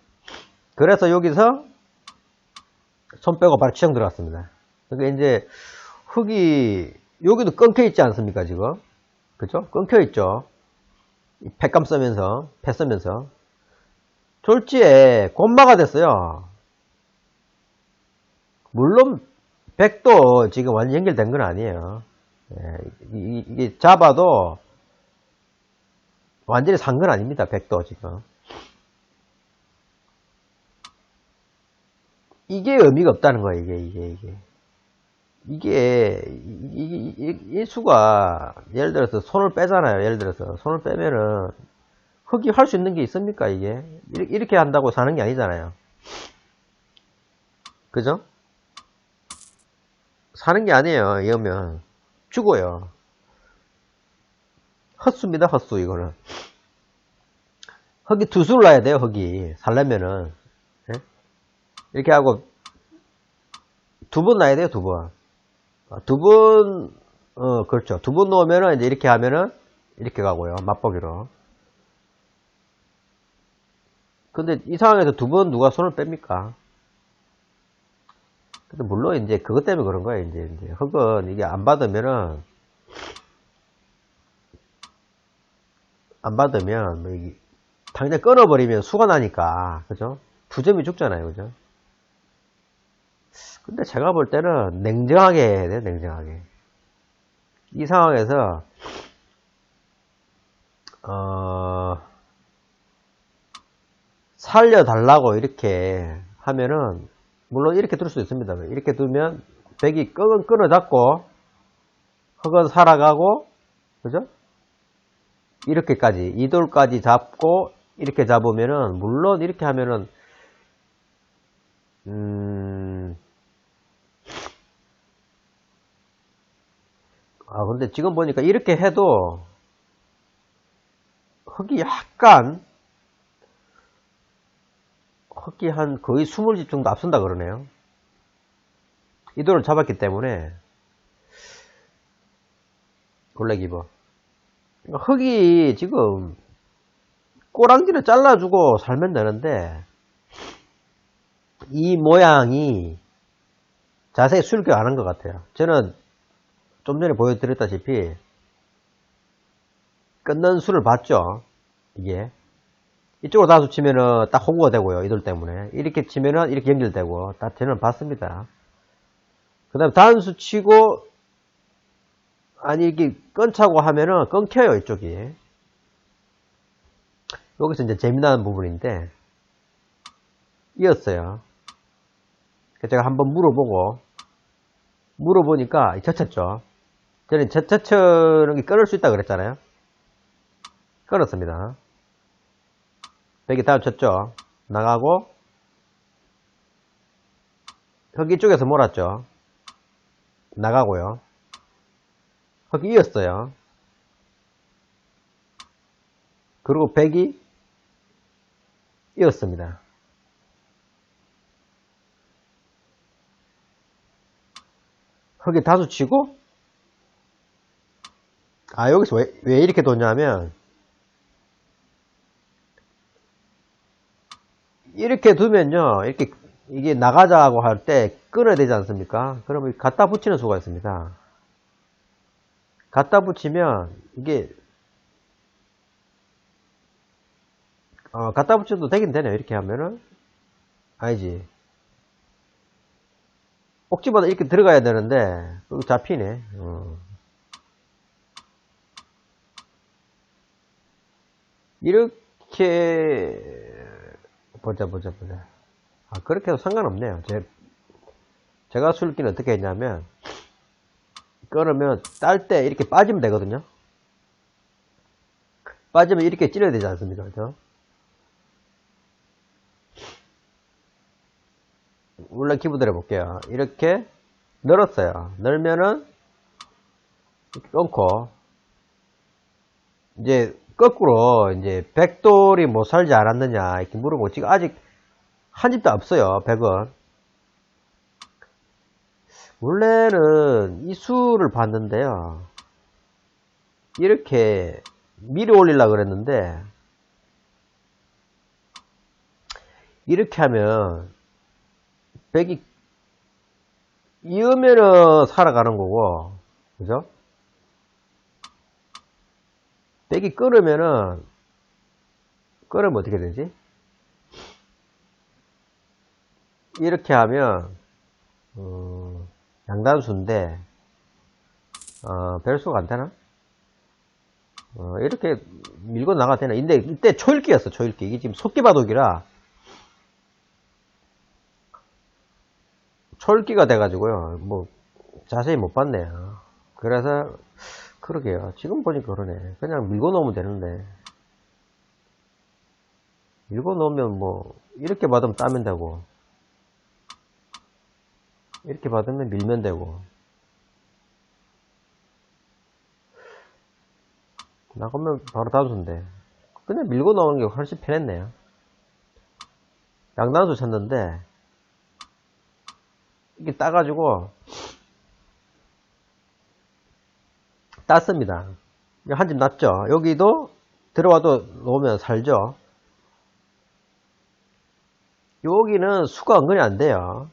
그래서 여기서 손 빼고 바로 치정 들어갔습니다. 그러니까 이제 흙이 여기도 끊겨 있지 않습니까, 지금? 그죠? 끊겨 있죠. 팩감 쓰면서, 패 쓰면서. 졸지에 곰마가 됐어요. 물론 백도 지금 완전 연결된 건 아니에요. 예, 이게 잡아도 완전히 산 건 아닙니다. 백도 지금. 이게 의미가 없다는 거예요. 이 수가 예를 들어서 손을 빼잖아요. 예를 들어서 손을 빼면은 흙이 할 수 있는 게 있습니까? 이게 이렇게 한다고 사는 게 아니잖아요. 그죠? 사는 게 아니에요. 이러면 죽어요. 헛수입니다. 헛수 이거는. 흙이 두 수를 놔야 돼요. 흙이 살려면은 예? 이렇게 하고 두 번 놔야 돼요. 두 번. 두 번, 그렇죠. 두 번 놓으면은 이제 이렇게 하면은 이렇게 가고요. 맛보기로. 근데 이 상황에서 두 번 누가 손을 뺍니까? 근데 물론 이제 그것 때문에 그런 거예요. 이제 흙은 이게 안 받으면 뭐 당장 끊어버리면 수가 나니까, 그죠? 두 점이 죽잖아요, 그죠? 근데 제가 볼 때는 냉정하게 해야 돼요, 냉정하게. 이 상황에서, 살려달라고 이렇게 하면은, 물론 이렇게 둘 수 있습니다. 이렇게 두면, 백이 끊어잡고, 흙은 살아가고, 그죠? 이렇게까지, 이 돌까지 잡고, 이렇게 잡으면은, 물론 이렇게 하면은, 근데 지금 보니까 이렇게 해도, 흙이 한 거의 20집 정도 앞선다 그러네요. 이 돌을 잡았기 때문에, 원래 기버. 그러니까 흙이 지금, 꼬랑지를 잘라주고 살면 되는데, 이 모양이 자세히 수립 안 한 것 같아요. 저는 좀 전에 보여드렸다시피 끊는 수를 봤죠. 이게 이쪽으로 다수 치면은 딱 호구가 되고요. 이돌 때문에 이렇게 치면은 이렇게 연결되고 딱 저는 봤습니다. 그 다음에 단수 치고 아니 이렇게 끊자고 하면은 끊겨요. 이쪽이. 여기서 이제 재미나는 부분인데 이었어요. 제가 한번 물어보니까 젖혔죠. 저는 젖혀는 게 끊을 수 있다 그랬잖아요. 끊었습니다. 백이 다음 쳤죠. 나가고 흙 이쪽에서 몰았죠. 나가고요. 흙이 이었어요. 그리고 백이 이었습니다. 흙이 다수 치고, 여기서 왜 이렇게 뒀냐면, 이렇게 두면요, 이게 나가자고 할 때 끊어야 되지 않습니까? 그러면 갖다 붙이는 수가 있습니다. 갖다 붙이면, 갖다 붙여도 되긴 되네요. 이렇게 하면은. 아니지. 꼭지보다 이렇게 들어가야 되는데, 여기 잡히네. 이렇게, 보자. 그렇게 해도 상관없네요. 제가 술기는 어떻게 했냐면, 끊으면 딸 때 이렇게 빠지면 되거든요. 빠지면 이렇게 찔러야 되지 않습니까? 그죠? 물론 기부들 해볼게요. 이렇게 늘었어요. 늘면은 이렇게 끊고 이제 거꾸로 이제 백돌이 뭐 살지 않았느냐 이렇게 물어보고 지금 아직 한 집도 없어요. 백은 원래는 이 수를 봤는데요. 이렇게 미리 올리려고 그랬는데 이렇게 하면 백이 이으면은 살아가는 거고, 그죠? 백이 끊으면 어떻게 되지? 이렇게 하면, 양단수인데, 별수가 안 되나? 이렇게 밀고 나가도 되나? 근데 이때 초읽기였어, 초읽기. 이게 지금 속기바둑이라, 초읽기가 돼가지고요. 뭐, 자세히 못 봤네요. 그래서, 그러게요. 지금 보니까 그러네. 그냥 밀고 놓으면 되는데. 밀고 놓으면 뭐, 이렇게 받으면 따면 되고, 이렇게 받으면 밀면 되고. 나가면 바로 단수인데. 그냥 밀고 나오는 게 훨씬 편했네요. 양단수 쳤는데, 이렇게 따가지고, 땄습니다. 한 집 났죠? 여기도 들어와도 놓으면 살죠? 여기는 수가 은근히 안 돼요.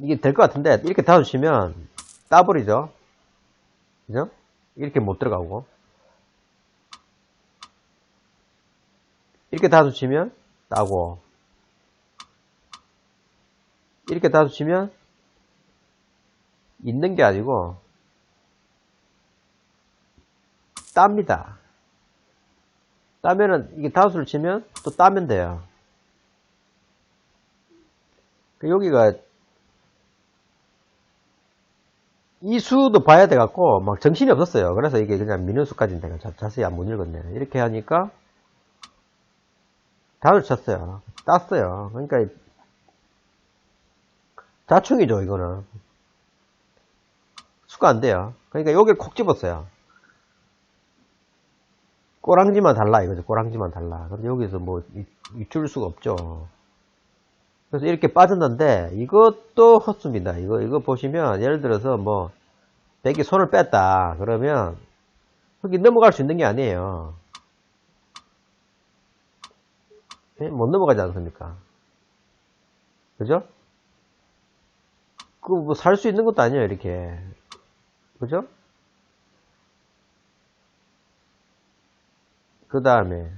이게 될 것 같은데, 이렇게 닫아주시면 따버리죠? 그죠? 이렇게 못 들어가고. 이렇게 닫아주시면 따고. 이렇게 닫아주시면 있는 게 아니고 땁니다. 따면은 이게 다수를 치면 또 따면 돼요. 여기가 이 수도 봐야 돼 갖고 막 정신이 없었어요. 그래서 이게 그냥 미는 수까지는 내가 자세히 안 못 읽었네. 이렇게 하니까 다수 쳤어요. 땄어요. 그러니까 자충이죠. 이거는 수가 안 돼요. 그러니까 여기를 콕 집었어요. 꼬랑지만 달라 이거죠. 꼬랑지만 달라. 근데 여기서 뭐 줄 수가 없죠. 그래서 이렇게 빠졌는데 이것도 헛수입니다. 이거 보시면 예를 들어서 뭐 백이 손을 뺐다 그러면 흙이 넘어갈 수 있는 게 아니에요. 못 넘어가지 않습니까? 그죠? 그 뭐 살 수 있는 것도 아니에요. 이렇게 그죠? 그 다음에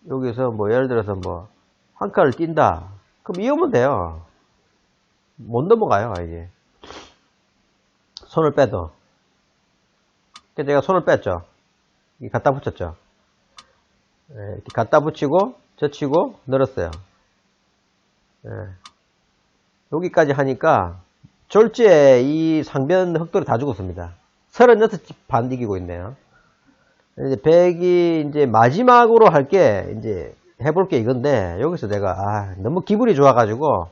여기서 뭐 예를 들어서 뭐 한 칸을 뛴다 그럼 이으면 돼요. 못 넘어가요. 이게 손을 빼도. 제가 손을 뺐죠. 이렇게 갖다 붙였죠. 이렇게 갖다 붙이고 젖히고 늘었어요. 여기까지 하니까 졸지에 이 상변 흑돌이 다 죽었습니다. 36집 반 이기고 있네요. 이제 백이 이제 마지막으로 할 게 이제 해볼 게 이건데, 여기서 내가, 너무 기분이 좋아가지고,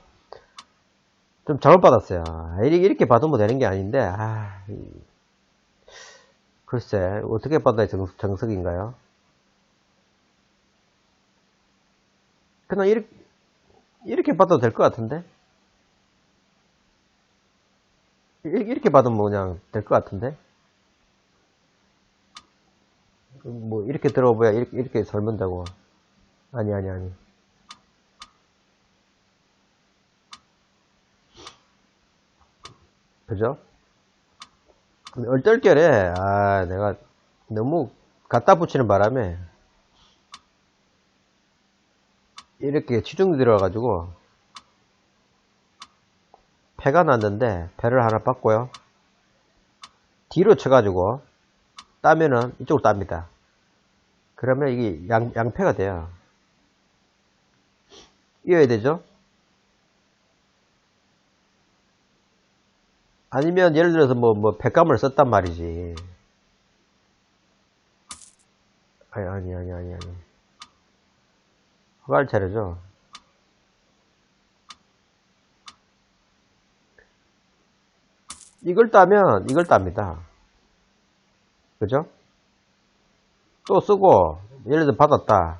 좀 잘못 받았어요. 이렇게 받으면 되는 게 아닌데, 글쎄, 어떻게 받아야 정석인가요? 그냥 이렇게 받아도 될 것 같은데? 이렇게 받으면 그냥 될 것 같은데? 뭐, 이렇게 들어봐야 이렇게 설면 되고. 아니. 그죠? 근데 얼떨결에, 내가 너무 갖다 붙이는 바람에, 이렇게 치중이 들어가가지고, 패가 났는데, 패를 하나 받고요. 뒤로 쳐가지고, 따면은 이쪽으로 땁니다. 그러면 이게 양패가 돼요. 이어야 되죠? 아니면 예를 들어서 뭐 백감을 썼단 말이지. 아니. 허가를 차려죠. 이걸 따면 이걸 땁니다. 그죠? 또 쓰고 예를 들어 받았다.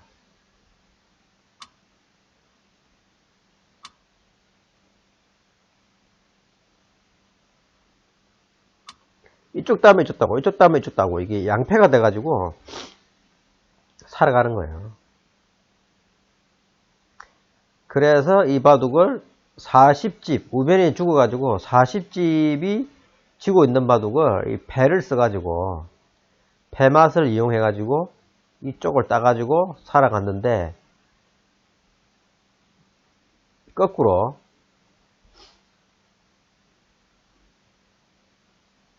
이쪽 따면 이쪽 따고 이쪽 따면 이쪽 따고 이게 양패가 돼가지고 살아가는 거예요. 그래서 이 바둑을 40집 우변이 죽어가지고 40집이 지고 있는 바둑을 이 패를 써가지고 패맛을 이용해가지고 이쪽을 따가지고 살아갔는데 거꾸로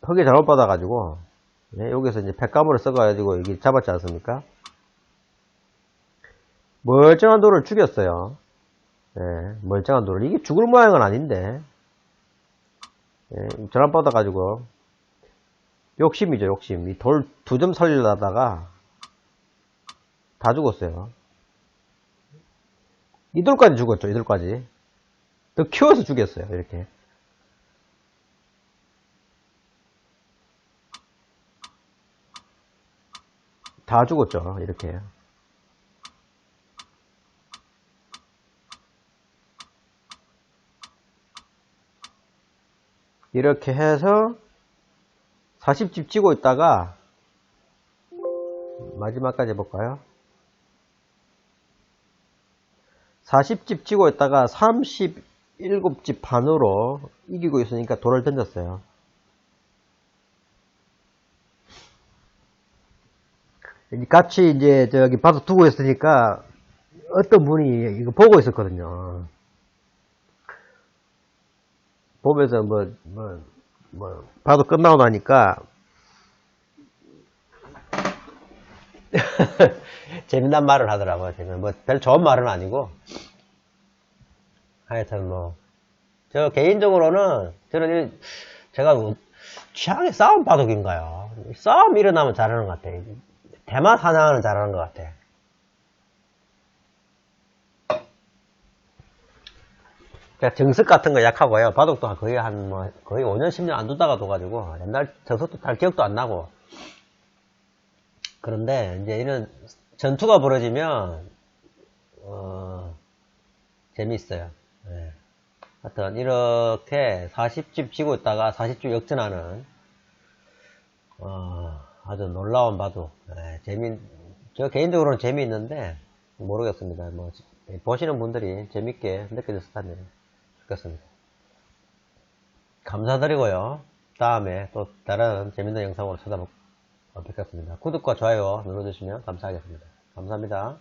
흙이 잘못 받아가지고 여기서 이제 패가물을 써가지고 이게 잡았지 않습니까? 멀쩡한 돌을 죽였어요. 멀쩡한 돌을. 이게 죽을 모양은 아닌데 전화 받아가지고 욕심이죠, 욕심. 이 돌 2점 살리려다가 다 죽었어요. 이 돌까지 죽었죠, 이 돌까지. 더 키워서 죽였어요, 이렇게. 다 죽었죠, 이렇게. 이렇게 해서 40집 치고 있다가 마지막까지 해볼까요? 40집 치고 있다가 37집 반으로 이기고 있으니까 돌을 던졌어요. 같이 이제 저기 바둑 두고 있으니까 어떤 분이 이거 보고 있었거든요. 보면서 바둑 끝나고 나니까 재미난 말을 하더라고요. 뭐 별 좋은 말은 아니고 하여튼 저 개인적으로는 저는 제가 취향이 싸움 바둑인가요? 싸움 일어나면 잘하는 것 같아. 대만 사냥하는 잘하는 것 같아. 정석 같은 거 약하고요. 바둑도 거의 거의 5년 10년 안 두다가 둬가지고 옛날 정석도 잘 기억도 안 나고. 그런데 이제 이런 전투가 벌어지면 재미있어요. 하여튼 이렇게 40집 지고 있다가 40집 역전하는 아주 놀라운 바둑. 저 개인적으로는 재미있는데 모르겠습니다. 보시는 분들이 재밌게 느껴졌다면 좋겠습니다. 감사드리고요. 다음에 또 다른 재밌는 영상으로 찾아뵙겠습니다. 구독과 좋아요 눌러주시면 감사하겠습니다. 감사합니다.